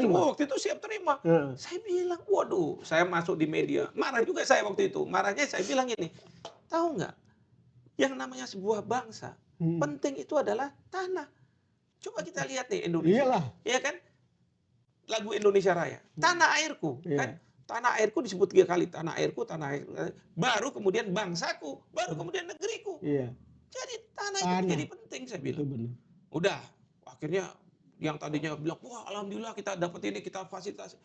terima. waktu itu siap terima. Heeh. Saya bilang, waduh, saya masuk di media. Marah juga saya waktu itu. Marahnya saya bilang ini, tahu nggak, yang namanya sebuah bangsa, Mhm. penting itu adalah tanah. Coba kita lihat nih Indonesia. Iyalah. Ya kan? Lagu Indonesia Raya. Tanah airku. Kan? Iya. Tanah airku disebut 3 kali. Tanah airku, tanah airku. Baru kemudian bangsaku. Baru kemudian negeriku. Iya. Jadi tanah itu menjadi Tanah. penting saya Itu bilang. benar. Udah. Akhirnya yang tadinya bilang, wah alhamdulillah kita dapat ini, kita fasilitasi.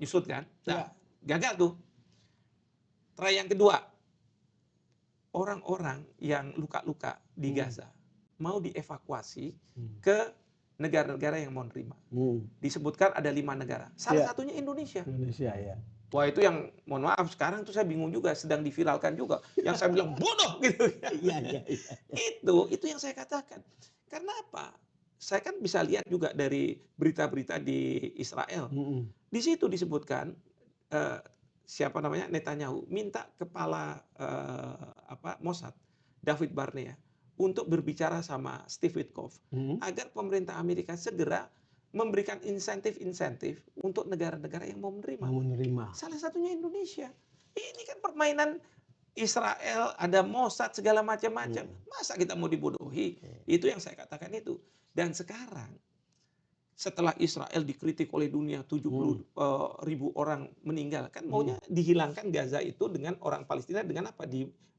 Nyusut kan? Nah, Iya. gagal tuh. Try yang kedua. Orang-orang yang luka-luka di Gaza mau dievakuasi ke negara-negara yang mau nerima. Disebutkan ada 5 negara. Salah Iya. satunya Indonesia. Indonesia ya. Wah itu yang, mohon maaf, sekarang tuh saya bingung juga, sedang diviralkan juga. Yang saya bilang bodoh gitu. Iya. Itu yang saya katakan. Karena apa? Saya kan bisa lihat juga dari berita-berita di Israel. Di situ disebutkan siapa namanya, Netanyahu minta kepala Mossad, David Barnea, untuk berbicara sama Steve Witkoff agar pemerintah Amerika segera memberikan insentif-insentif untuk negara-negara yang mau menerima. Salah satunya Indonesia. Ini kan permainan Israel, ada Mossad segala macam-macam. Masa kita mau dibodohi? Itu yang saya katakan itu. Dan sekarang setelah Israel dikritik oleh dunia, 70 ribu orang meninggal, kan maunya dihilangkan Gaza itu dengan orang Palestina dengan apa?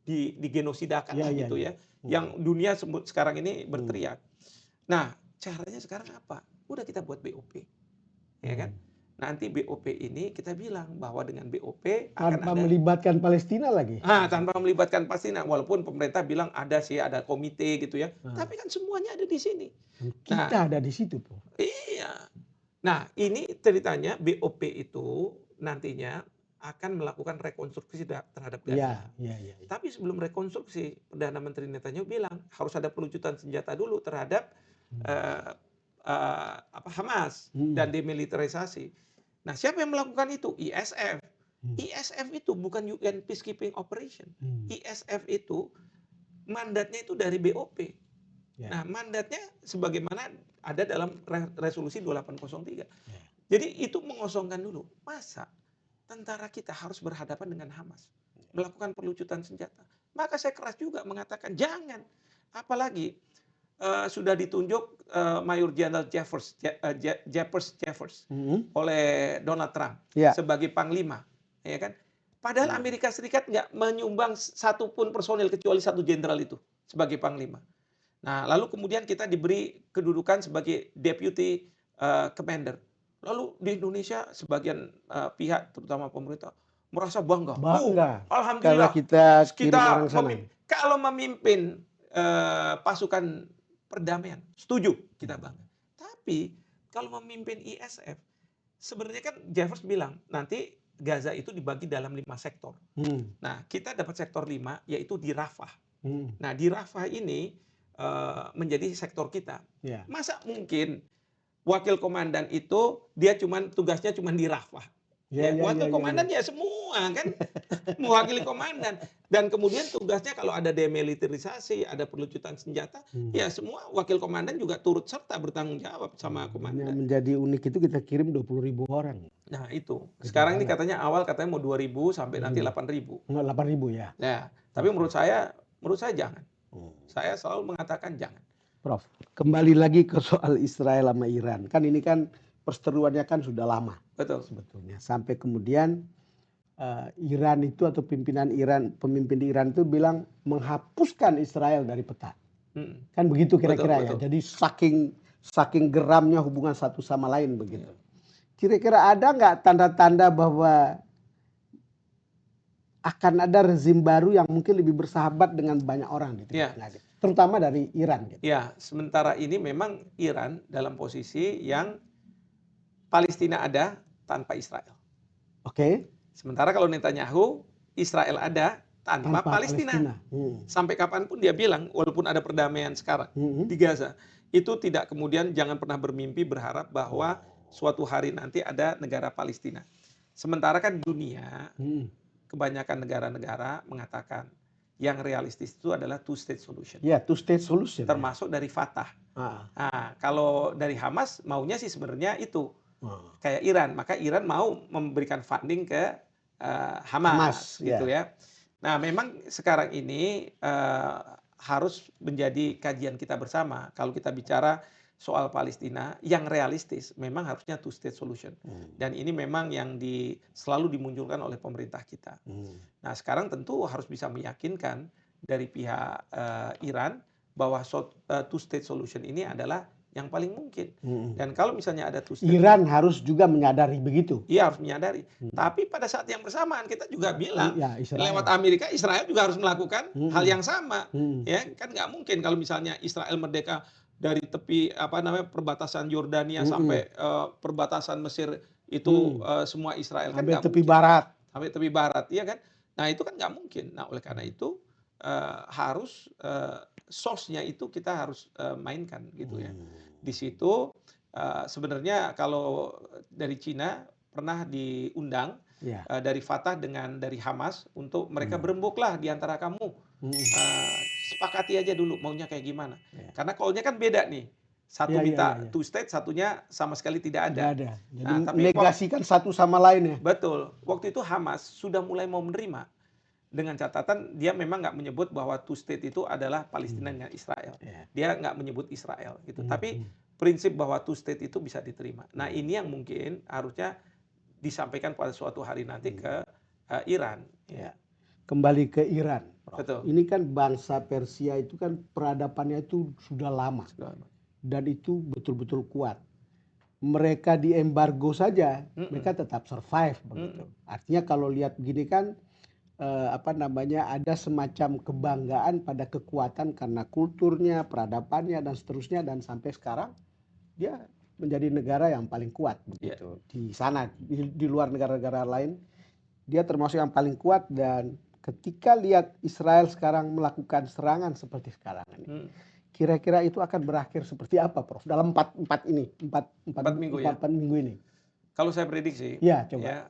Digenosidakan lah gitu ya. Yang dunia sekarang ini berteriak. Nah, caranya sekarang apa? Udah kita buat BOP. Ya kan? Nanti BOP ini kita bilang bahwa dengan BOP akan Tanpa ada melibatkan Palestina lagi. tanpa melibatkan Palestina, walaupun pemerintah bilang ada sih, ada komite gitu ya. Tapi kan semuanya ada di sini. Kita ada di situ, Prof. Iya. Nah, ini ceritanya BOP itu nantinya akan melakukan rekonstruksi terhadap Gaza. Iya. Tapi sebelum rekonstruksi, Perdana Menteri Netanyahu bilang harus ada pelucutan senjata dulu terhadap Hamas dan demilitarisasi. Nah, siapa yang melakukan itu? ISF. ISF itu bukan UN Peacekeeping Operation. ISF itu mandatnya itu dari BOP. Nah, mandatnya sebagaimana ada dalam resolusi 2803. Jadi itu mengosongkan dulu. Masa tentara kita harus berhadapan dengan Hamas, melakukan pelucutan senjata. Maka saya keras juga mengatakan jangan. Apalagi sudah ditunjuk Mayor Jenderal Jeffers oleh Donald Trump sebagai panglima, ya kan? Padahal Amerika Serikat nggak menyumbang satupun personil kecuali 1 jenderal itu sebagai panglima. Nah, lalu kemudian kita diberi kedudukan sebagai deputy commander. Lalu di Indonesia sebagian pihak, terutama pemerintah, merasa bangga. Alhamdulillah Karena kita kirim orang sana. Kalau memimpin pasukan perdamaian, setuju, kita bangga. Tapi kalau memimpin ISF, sebenarnya kan Jeffers bilang nanti Gaza itu dibagi dalam 5 sektor. Nah, kita dapat sektor 5, yaitu di Rafah. Nah, di Rafah ini menjadi sektor kita. Masa mungkin wakil komandan itu dia tugasnya cuma di Rafah? Wakil komandan ya semua kan mewakili komandan, dan kemudian tugasnya kalau ada demilitarisasi, ada pelucutan senjata, ya semua wakil komandan juga turut serta bertanggung jawab sama komandan. Yang menjadi unik itu kita kirim 20.000 orang. Nah itu sekarang ini katanya mau 2.000 sampai nanti 8.000. 8.000 ya. Ya, tapi menurut saya jangan. Saya selalu mengatakan jangan. Prof, kembali lagi ke soal Israel sama Iran. Kan ini kan perseteruannya kan sudah lama. Betul. Sebetulnya. Sampai kemudian Iran itu atau pemimpin di Iran itu bilang menghapuskan Israel dari peta. Kan begitu kira-kira ya. Jadi saking geramnya hubungan satu sama lain begitu. Kira-kira ada nggak tanda-tanda bahwa akan ada rezim baru yang mungkin lebih bersahabat dengan banyak orang di Timur Tengah, terutama dari Iran? Gitu. Ya, sementara ini memang Iran dalam posisi yang Palestina ada tanpa Israel. Oke. Sementara kalau Netanyahu, Israel ada tanpa Palestina. Sampai kapanpun dia bilang, walaupun ada perdamaian sekarang di Gaza, itu tidak kemudian jangan pernah bermimpi berharap bahwa suatu hari nanti ada negara Palestina. Sementara kan dunia, kebanyakan negara-negara mengatakan yang realistis itu adalah two-state solution. Ya, two-state solution. Termasuk dari Fatah. Nah, kalau dari Hamas maunya sih sebenarnya itu kayak Iran. Maka Iran mau memberikan funding ke Hamas gitu ya. Nah, memang sekarang ini harus menjadi kajian kita bersama. Kalau kita bicara soal Palestina yang realistis, memang harusnya two state solution. Dan ini memang yang selalu dimunculkan oleh pemerintah kita. Nah, sekarang tentu harus bisa meyakinkan dari pihak Iran bahwa two state solution ini adalah yang paling mungkin. Dan kalau misalnya ada two state, Iran harus juga menyadari begitu. Iya, harus menyadari. Tapi pada saat yang bersamaan kita juga bilang lewat Amerika, Israel juga harus melakukan hal yang sama. Ya, kan nggak mungkin kalau misalnya Israel merdeka dari tepi perbatasan Yordania sampai perbatasan Mesir itu semua Israel kan nggak tepi mungkin. barat. Sampai tepi barat, iya kan? Nah, itu kan nggak mungkin. Nah, oleh karena itu harus source-nya itu kita harus mainkan gitu ya. Di situ sebenarnya kalau dari Cina pernah diundang dari Fatah dari Hamas untuk mereka berembuklah di antara kamu. Sepakati aja dulu maunya kayak gimana. Karena call-nya kan beda nih. Satu minta two state, satunya sama sekali tidak ada. Jadi Nah, tapi negasikan satu sama lain ya. Betul. Waktu itu Hamas sudah mulai mau menerima. Dengan catatan dia memang nggak menyebut bahwa two state itu adalah Palestina dengan Israel. Dia nggak menyebut Israel gitu. Tapi prinsip bahwa two state itu bisa diterima. Nah, ini yang mungkin harusnya disampaikan pada suatu hari nanti ke Iran. Kembali ke Iran. Betul. Ini kan bangsa Persia itu kan peradabannya itu sudah lama. Dan itu betul-betul kuat. Mereka diembargo saja, mereka tetap survive begitu. Artinya kalau lihat begini kan ada semacam kebanggaan pada kekuatan karena kulturnya, peradabannya dan seterusnya, dan sampai sekarang dia menjadi negara yang paling kuat begitu. Di sana, di luar negara-negara lain dia termasuk yang paling kuat. Dan ketika lihat Israel sekarang melakukan serangan seperti sekarang ini, kira-kira itu akan berakhir seperti apa, Prof? Dalam empat minggu ini. Kalau saya prediksi, coba.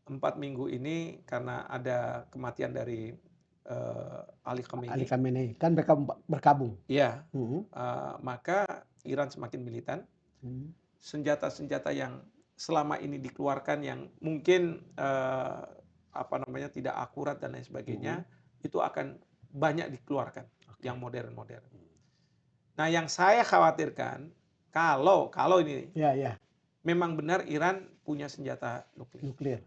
4 minggu ini karena ada kematian dari Ali Khamenei. Kan mereka berkabung. Iya. Maka Iran semakin militan. Senjata-senjata yang selama ini dikeluarkan yang mungkin tidak akurat dan lain sebagainya, itu akan banyak dikeluarkan yang modern-modern. Nah, yang saya khawatirkan kalau ini memang benar Iran punya senjata nuklir.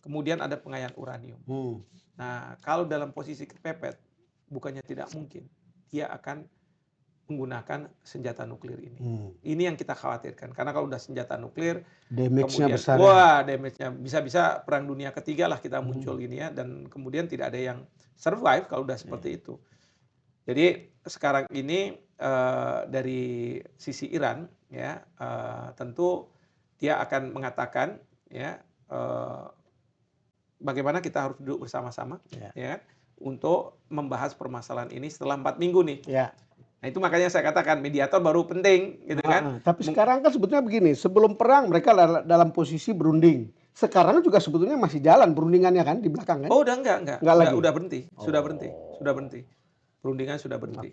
Kemudian ada pengayaan uranium. Nah, kalau dalam posisi kepepet, bukannya tidak mungkin dia akan menggunakan senjata nuklir ini. Ini yang kita khawatirkan. Karena kalau udah senjata nuklir, damage-nya besar. Damage-nya bisa-bisa perang dunia ketiga lah kita muncul gini ya. Dan kemudian tidak ada yang survive kalau udah seperti itu. Jadi sekarang ini dari sisi Iran tentu dia akan mengatakan bagaimana kita harus duduk bersama-sama untuk membahas permasalahan ini setelah 4 minggu nih. Nah, itu makanya saya katakan mediator baru penting gitu kan. Tapi sekarang kan sebetulnya begini, sebelum perang mereka dalam posisi berunding. Sekarang juga sebetulnya masih jalan perundingannya kan di belakang kan? Oh, udah enggak lagi. Udah berhenti, sudah berhenti. Perundingan sudah berhenti.